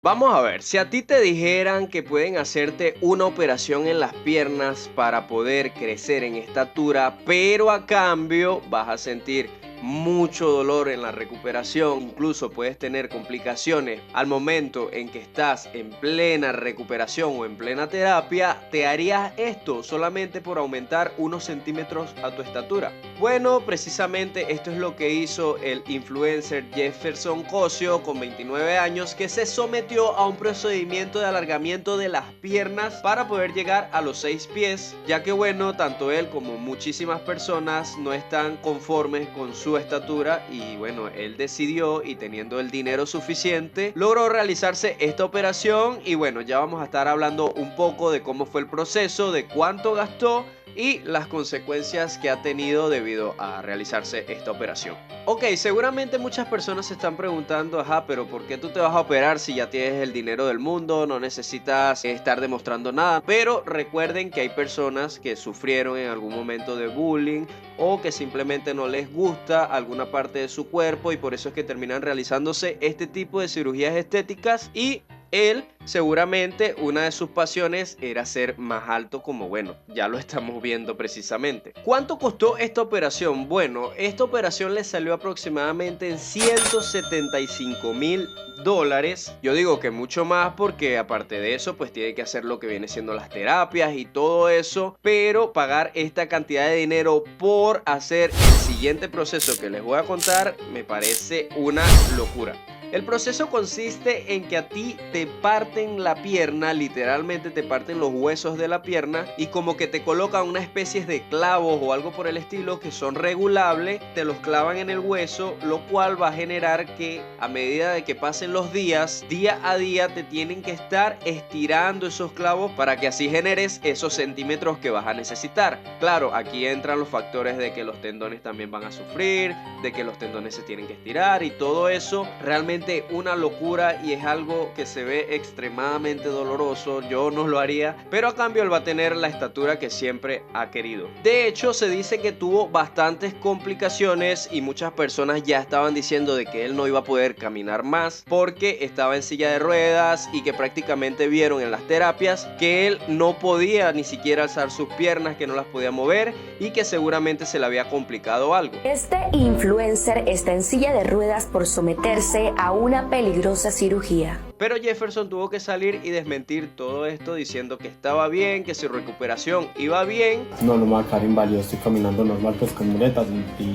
Vamos a ver, si a ti te dijeran que pueden hacerte una operación en las piernas para poder crecer en estatura, pero a cambio vas a sentir mucho dolor en la recuperación, incluso puedes tener complicaciones al momento en que estás en plena recuperación o en plena terapia, ¿te harías esto solamente por aumentar unos centímetros a tu estatura? Bueno, precisamente esto es lo que hizo el influencer Jefferson Cosio con 29 años, que se sometió a un procedimiento de alargamiento de las piernas para poder llegar a los 6 pies, ya que bueno, tanto él como muchísimas personas no están conformes con su estatura y bueno, él decidió y teniendo el dinero suficiente, logró realizarse esta operación y bueno, ya vamos a estar hablando un poco de cómo fue el proceso, de cuánto gastó y las consecuencias que ha tenido debido a realizarse esta operación. Ok, seguramente muchas personas se están preguntando, ajá, pero ¿por qué tú te vas a operar si ya tienes el dinero del mundo? No necesitas estar demostrando nada. Pero recuerden que hay personas que sufrieron en algún momento de bullying o que simplemente no les gusta alguna parte de su cuerpo y por eso es que terminan realizándose este tipo de cirugías estéticas y él seguramente una de sus pasiones era ser más alto como bueno, ya lo estamos viendo precisamente. ¿Cuánto costó esta operación? Bueno, esta operación le salió aproximadamente en $175,000. Yo digo que mucho más porque aparte de eso pues tiene que hacer lo que viene siendo las terapias y todo eso, pero pagar esta cantidad de dinero por hacer el siguiente proceso que les voy a contar me parece una locura. El proceso consiste en que a ti te parten la pierna, literalmente te parten los huesos de la pierna y como que te colocan una especie de clavos o algo por el estilo que son regulables, te los clavan en el hueso, lo cual va a generar que a medida de que pasen los días, día a día te tienen que estar estirando esos clavos para que así generes esos centímetros que vas a necesitar. Claro, aquí entran los factores de que los tendones también van a sufrir, de que los tendones se tienen que estirar y todo eso realmente una locura y es algo que se ve extremadamente doloroso. Yo no lo haría, pero a cambio él va a tener la estatura que siempre ha querido. De hecho, se dice que tuvo bastantes complicaciones y muchas personas ya estaban diciendo de que él no iba a poder caminar más porque estaba en silla de ruedas y que prácticamente vieron en las terapias que él no podía ni siquiera alzar sus piernas, que no las podía mover y que seguramente se le había complicado algo. Este influencer está en silla de ruedas por someterse a una peligrosa cirugía. Pero Jefferson tuvo que salir y desmentir todo esto diciendo que estaba bien, que su recuperación iba bien. No, no me va a quedar inválido, estoy caminando normal pues con muletas y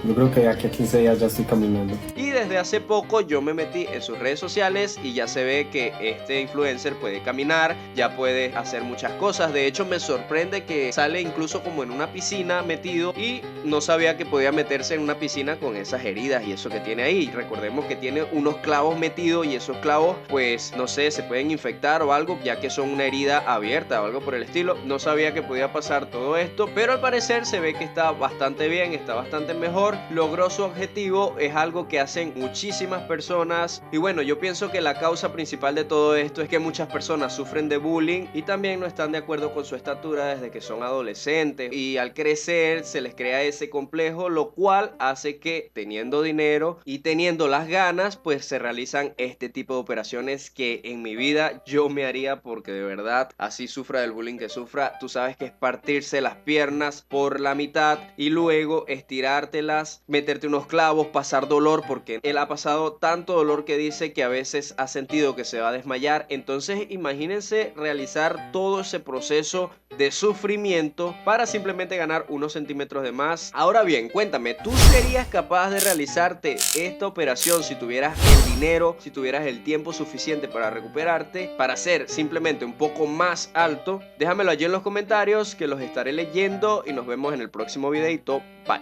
yo creo que de aquí a 15 días ya estoy caminando. Y desde hace poco yo me metí en sus redes sociales y ya se ve que este influencer puede caminar, ya puede hacer muchas cosas. De hecho me sorprende que sale incluso como en una piscina metido y no sabía que podía meterse en una piscina con esas heridas y eso que tiene ahí. Recordemos que tiene unos clavos metidos y esos clavos pues no sé, se pueden infectar o algo ya que son una herida abierta o algo por el estilo. No sabía que podía pasar todo esto, pero al parecer se ve que está bastante bien, está bastante mejor. Logró su objetivo, es algo que hacen muchísimas personas y bueno, yo pienso que la causa principal de todo esto es que muchas personas sufren de bullying y también no están de acuerdo con su estatura desde que son adolescentes y al crecer se les crea ese complejo, lo cual hace que teniendo dinero y teniendo las ganas pues se realizan este tipo de operaciones que en mi vida yo me haría porque de verdad así sufra del bullying que sufra, tú sabes que es partirse las piernas por la mitad y luego estirártelas, meterte unos clavos, pasar dolor porque él ha pasado tanto dolor que dice que a veces ha sentido que se va a desmayar. Entonces imagínense realizar todo ese proceso de sufrimiento para simplemente ganar unos centímetros de más. Ahora bien, cuéntame, ¿tú serías capaz de realizarte esta operación si tuvieras el dinero, si tuvieras el tiempo suficiente para recuperarte, para ser simplemente un poco más alto? Déjamelo allí en los comentarios que los estaré leyendo y nos vemos en el próximo videito. Bye.